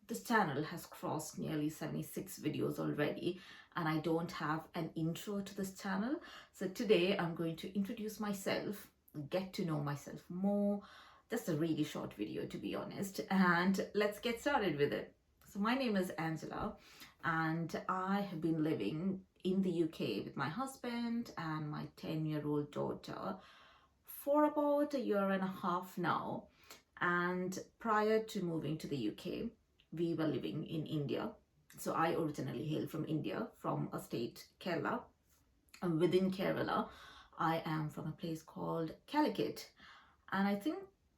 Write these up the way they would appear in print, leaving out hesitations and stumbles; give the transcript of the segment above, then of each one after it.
This channel has crossed nearly 76 videos already, and I don't have an intro to this channel. So today I'm going to introduce myself, get to know myself more. Just a really short video, to be honest, and let's get started with it. So my name is Angela, and I have been living in the UK with my husband and my 10-year-old daughter for about a year and a half now. And prior to moving to the UK, we were living in India. So I originally hail from India, from a state, Kerala. And within Kerala, I am from a place called Calicut. And I think,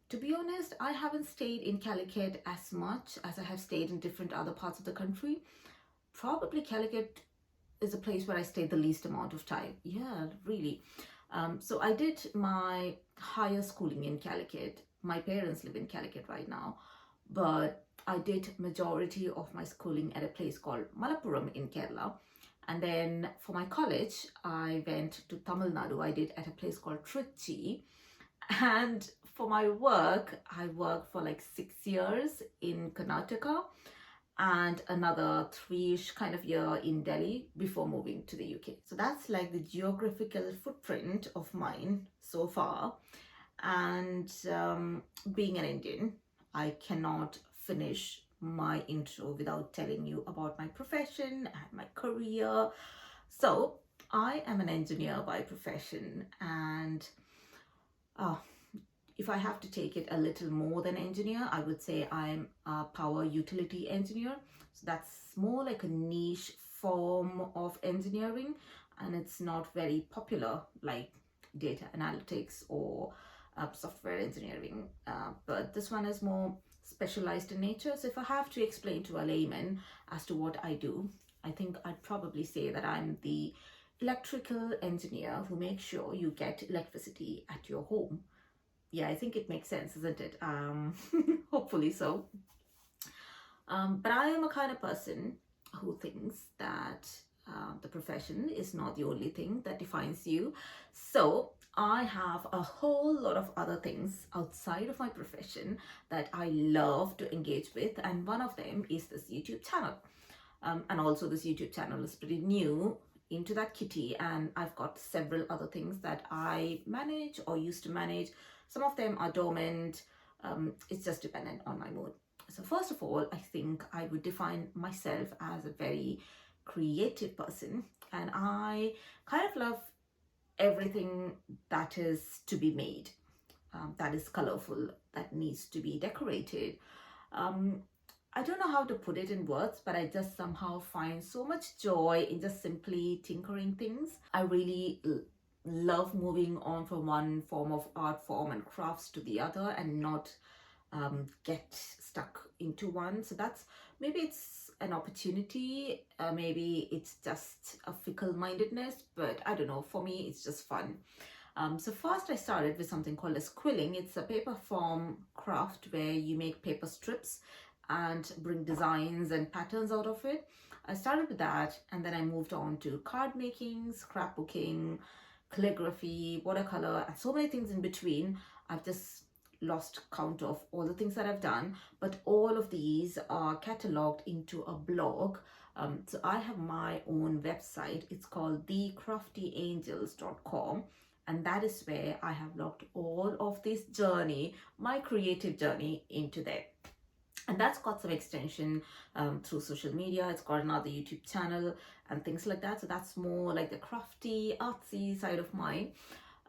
to be honest, I haven't stayed in Calicut as much as I have stayed in different other parts of the country. Probably Calicut is a place where I stayed the least amount of time. Yeah, really. So I did my higher schooling in Calicut. My parents live in Calicut right now, but I did majority of my schooling at a place called Malappuram in Kerala. And then for my college, I went to Tamil Nadu. I did at a place called Trichy. And for my work, I worked for like 6 years in Karnataka and another 3-ish kind of year in Delhi before moving to the UK. So that's like the geographical footprint of mine so far. And being an Indian, I cannot finish my intro without telling you about my profession and my career. So I am an engineer by profession, and if I have to take it a little more than engineer, I would say I'm a power utility engineer. So that's more like a niche form of engineering, and it's not very popular like data analytics or software engineering. But this one is more specialized in nature. So if I have to explain to a layman as to what I do, I think I'd probably say that I'm the electrical engineer who makes sure you get electricity at your home. Yeah, I think it makes sense, isn't it? Hopefully so. But I am a kind of person who thinks that the profession is not the only thing that defines you. So I have a whole lot of other things outside of my profession that I love to engage with, and one of them is this YouTube channel. And also this YouTube channel is pretty new into that kitty, and I've got several other things that I manage or used to manage. Some of them are dormant. It's just dependent on my mood. So first of all, I think I would define myself as a very creative person, and I kind of love everything that is to be made, that is colorful, that needs to be decorated. I don't know how to put it in words, but I just somehow find so much joy in just simply tinkering things. I really love moving on from one form of art form and crafts to the other and not get stuck into one. So that's, maybe it's an opportunity, maybe it's just a fickle mindedness, but I don't know, for me it's just fun. So first I started with something called as quilling. It's a paper form craft where you make paper strips and bring designs and patterns out of it. I started with that, and then I moved on to card making, scrapbooking, calligraphy, watercolor, and so many things in between. I've just lost count of all the things that I've done, but all of these are cataloged into a blog. So I have my own website. It's called thecraftyangels.com, and that is where I have logged all of this journey, my creative journey, into there. And that's got some extension through social media. It's got another YouTube channel and things like that. So that's more like the crafty, artsy side of mine.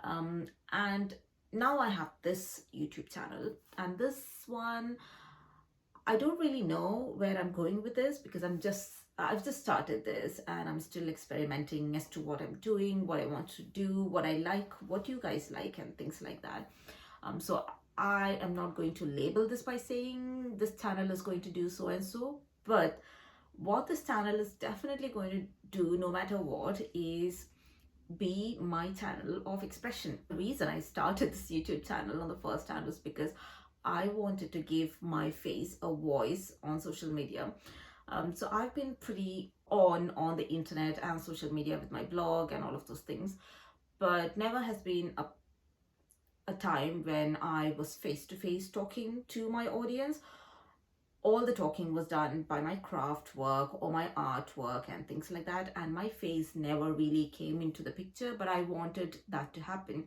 And now I have this YouTube channel, and this one, I don't really know where I'm going with this, because I've just started this and I'm still experimenting as to what I'm doing, what I want to do, what I like, what you guys like, and things like that. So I am not going to label this by saying this channel is going to do so and so, but what this channel is definitely going to do, no matter what, is be my channel of expression. The reason I started this YouTube channel on the first hand was because I wanted to give my face a voice on social media. So I've been pretty on the internet and social media with my blog and all of those things, but never has been a time when I was face to face talking to my audience. all the talking was done by my craft work or my artwork and things like that, and my face never really came into the picture, but I wanted that to happen.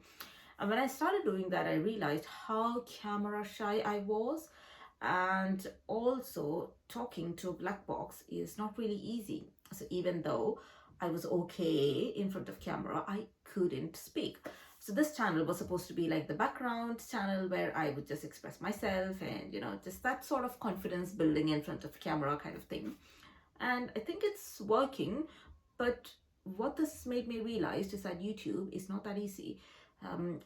And when I started doing that, I realized how camera shy I was. And also, talking to a black box is not really easy. So, even though I was okay in front of camera, I couldn't speak. So, this channel was supposed to be like the background channel where I would just express myself and, just that sort of confidence building in front of camera kind of thing. And I think it's working, but what this made me realize is that YouTube is not that easy.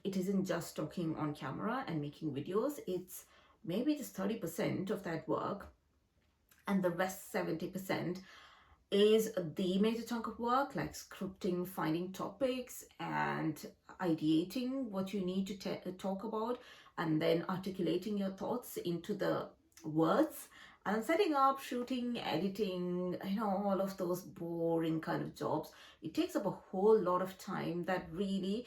It isn't just talking on camera and making videos, it's maybe just 30% of that work, and the rest 70% is the major chunk of work, like scripting, finding topics, and ideating what you need to talk about, and then articulating your thoughts into the words, and setting up, shooting, editing, all of those boring kind of jobs. It takes up a whole lot of time that really,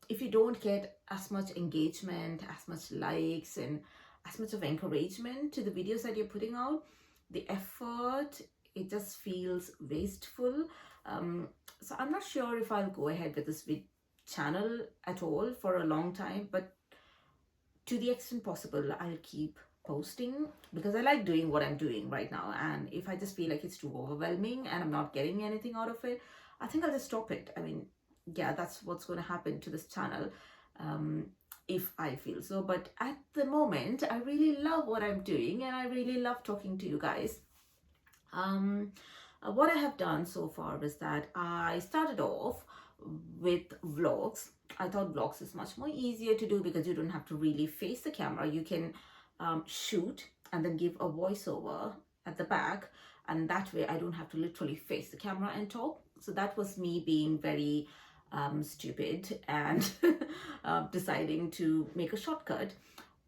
if you don't get as much engagement, as much likes, and as much of encouragement to the videos that you're putting out, the effort, it just feels wasteful. So I'm not sure if I'll go ahead with this channel at all for a long time, but to the extent possible, I'll keep posting because I like doing what I'm doing right now. And if I just feel like it's too overwhelming and I'm not getting anything out of it, I think I'll just stop it. I mean, yeah, that's what's going to happen to this channel, if I feel so. But at the moment, I really love what I'm doing and I really love talking to you guys. What I have done so far is that I started off with vlogs. I thought vlogs is much more easier to do because you don't have to really face the camera. You can shoot and then give a voiceover at the back, and that way I don't have to literally face the camera and talk. So that was me being very stupid and deciding to make a shortcut.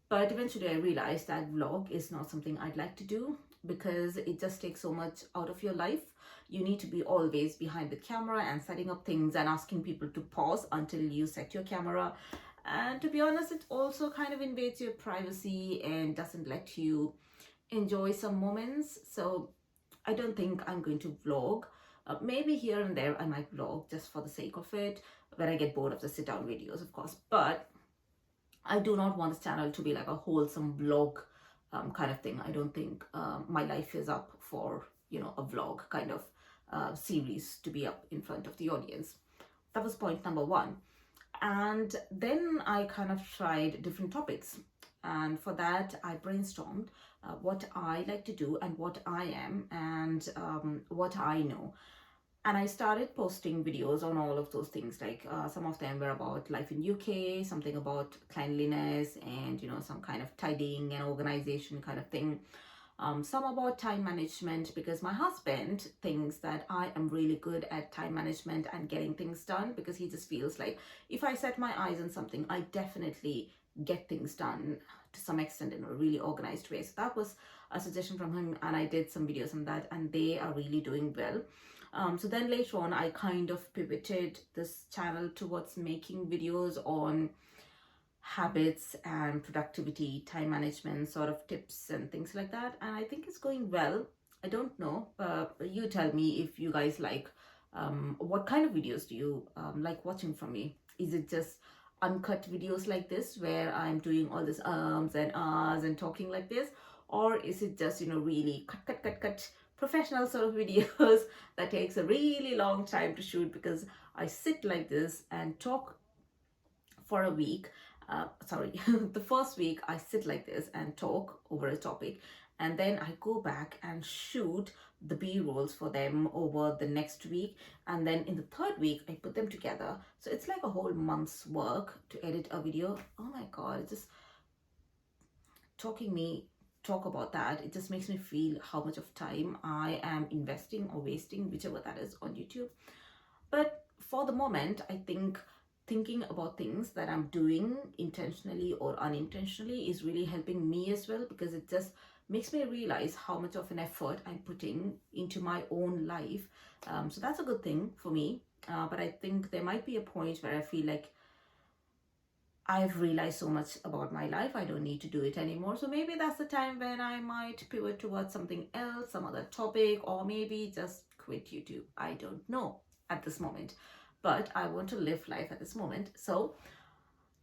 But eventually I realized that vlog is not something I'd like to do because it just takes so much out of your life. You need to be always behind the camera and setting up things and asking people to pause until you set your camera. And to be honest, it also kind of invades your privacy and doesn't let you enjoy some moments. So I don't think I'm going to vlog. Maybe here and there I might vlog just for the sake of it when I get bored of the sit down videos, of course. But I do not want this channel to be like a wholesome vlog kind of thing. I don't think my life is up for, a vlog kind of series to be up in front of the audience. That was point number one. And then I kind of tried different topics. And for that, I brainstormed what I like to do and what I am and what I know. And I started posting videos on all of those things. Like some of them were about life in UK, something about cleanliness and, some kind of tidying and organization kind of thing. Some about time management, because my husband thinks that I am really good at time management and getting things done, because he just feels like if I set my eyes on something, I definitely get things done to some extent in a really organized way. So that was a suggestion from him, and I did some videos on that, and they are really doing well. So then later on, I kind of pivoted this channel towards making videos on habits and productivity, time management sort of tips and things like that. And I think it's going well. I don't know, but you tell me if you guys like, what kind of videos do you like watching from me? Is it just uncut videos like this where I'm doing all this ums and ahs and talking like this? Or is it just, really cut professional sort of videos that takes a really long time to shoot because I sit like this and talk for a week. The first week I sit like this and talk over a topic, and then I go back and shoot the B-rolls for them over the next week, and then in the third week I put them together. So it's like a whole month's work to edit a video. Oh my god, it's just talk about that, it just makes me feel how much of time I am investing or wasting, whichever that is, on YouTube. But for the moment, I think thinking about things that I'm doing intentionally or unintentionally is really helping me as well, because it just makes me realize how much of an effort I'm putting into my own life. So that's a good thing for me. But I think there might be a point where I feel like I've realized so much about my life. I don't need to do it anymore. So maybe that's the time when I might pivot towards something else, some other topic, or maybe just quit YouTube. I don't know at this moment. But I want to live life at this moment. So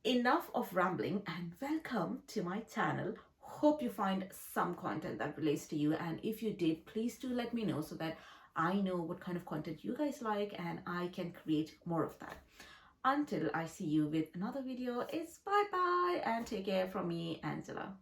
enough of rambling and welcome to my channel. Hope you find some content that relates to you. And if you did, please do let me know so that I know what kind of content you guys like and I can create more of that. Until I see you with another video, it's bye bye and take care from me, Angela.